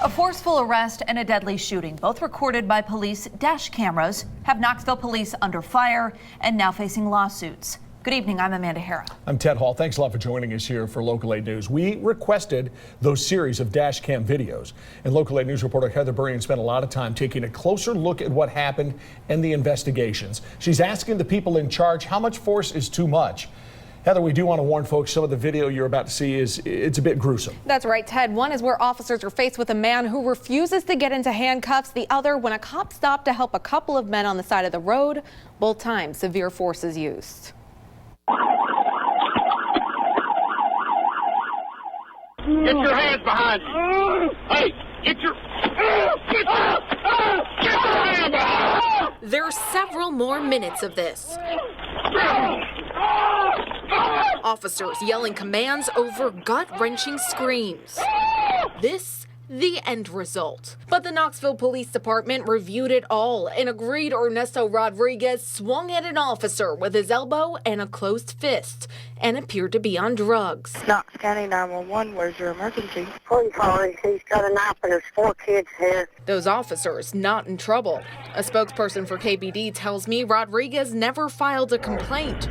A forceful arrest and a deadly shooting, both recorded by police dash cameras, have Knoxville police under fire and now facing lawsuits. Good evening, I'm Amanda Hara. I'm Ted Hall. Thanks a lot for joining us here for Local 8 News. We requested those series of dash cam videos, and Local 8 News reporter Heather Burrian spent a lot of time taking a closer look at what happened and the investigations. She's asking the people in charge how much force is too much. Heather, we do want to warn folks, some of the video you're about to see it's a bit gruesome. That's right, Ted. One is where officers are faced with a man who refuses to get into handcuffs. The other, when a cop stopped to help a couple of men on the side of the road. Both times, severe force is used. Get your hands behind you. Hey, get your hand behind you. There are several more minutes of this. Officers yelling commands over gut-wrenching screams. This, the end result. But the Knoxville Police Department reviewed it all and agreed Ernesto Rodriguez swung at an officer with his elbow and a closed fist and appeared to be on drugs. Knox County 911, where's your emergency? Police calling, he's got a knife in his 4 kids' head. Those officers not in trouble. A spokesperson for KPD tells me Rodriguez never filed a complaint.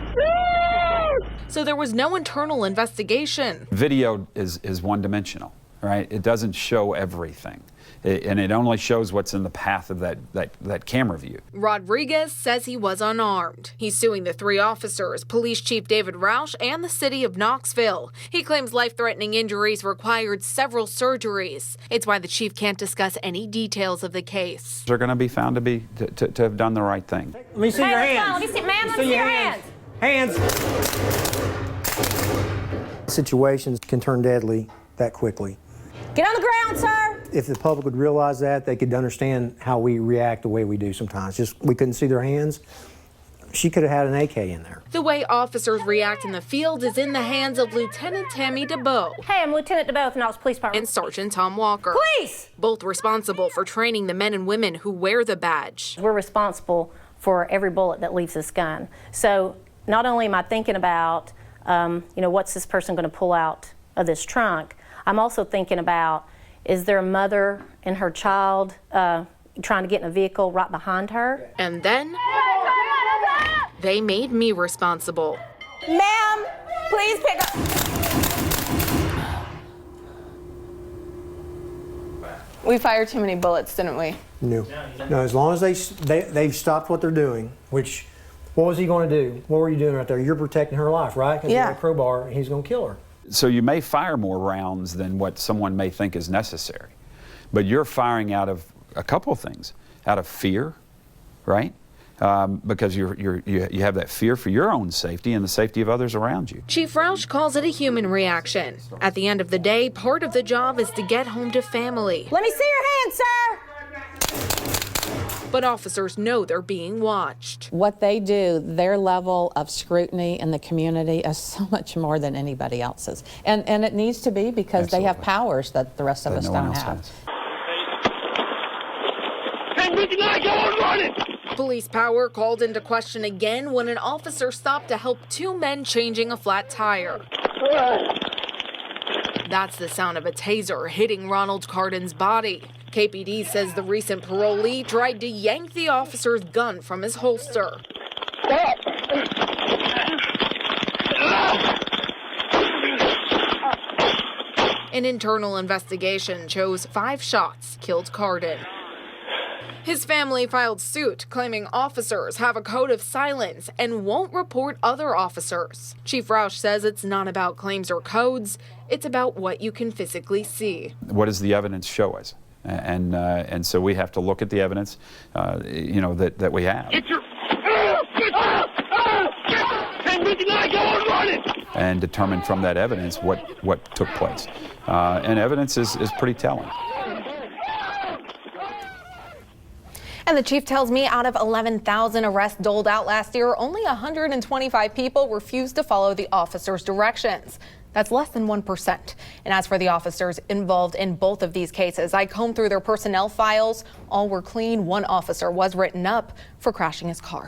So there was no internal investigation. Video is one-dimensional, right? It doesn't show everything. And it only shows what's in the path of that camera view. Rodriguez says he was unarmed. He's suing the 3 officers, Police Chief David Roush and the city of Knoxville. He claims life-threatening injuries required several surgeries. It's why the chief can't discuss any details of the case. They're going to be found to have done the right thing. Let me see your hands. Let me see, ma'am, let me see your hands. Hands. Situations can turn deadly that quickly. Get on the ground, sir. If the public would realize that, they could understand how we react the way we do sometimes. Just we couldn't see their hands. She could have had an AK in there. The way officers react in the field is in the hands of Lieutenant Tammy DeBow. Hey, I'm Lieutenant DeBow with the Knoxville Police Department. And Sergeant Tom Walker. Police! Both responsible for training the men and women who wear the badge. We're responsible for every bullet that leaves this gun. So not only am I thinking about, what's this person going to pull out of this trunk, I'm also thinking about, is there a mother and her child trying to get in a vehicle right behind her? And then they made me responsible. Ma'am, please pick up. We fired too many bullets, didn't we? No, as long as they've stopped what they're doing, which, what was he going to do? What were you doing right there? You're protecting her life, right? Because Yeah. you had a crowbar and he's going to kill her. So you may fire more rounds than what someone may think is necessary. But you're firing out of a couple of things. Out of fear, right? Because you have that fear for your own safety and the safety of others around you. Chief Roush calls it a human reaction. At the end of the day, part of the job is to get home to family. Let me see your hands, sir. But officers know they're being watched. What they do, their level of scrutiny in the community is so much more than anybody else's. And it needs to be because Absolutely. They have powers that the rest of us don't have. Hey, we cannot go on running! Police power called into question again when an officer stopped to help 2 men changing a flat tire. That's the sound of a taser hitting Ronald Cardin's body. KPD says the recent parolee tried to yank the officer's gun from his holster. An internal investigation shows 5 shots killed Cardin. His family filed suit, claiming officers have a code of silence and won't report other officers. Chief Roush says it's not about claims or codes, it's about what you can physically see. What does the evidence show us? And so we have to look at the evidence, that we have. And determine from that evidence what took place. And evidence is pretty telling. And the chief tells me out of 11,000 arrests doled out last year, only 125 people refused to follow the officer's directions. That's less than 1%. And as for the officers involved in both of these cases, I combed through their personnel files. All were clean. One officer was written up for crashing his car.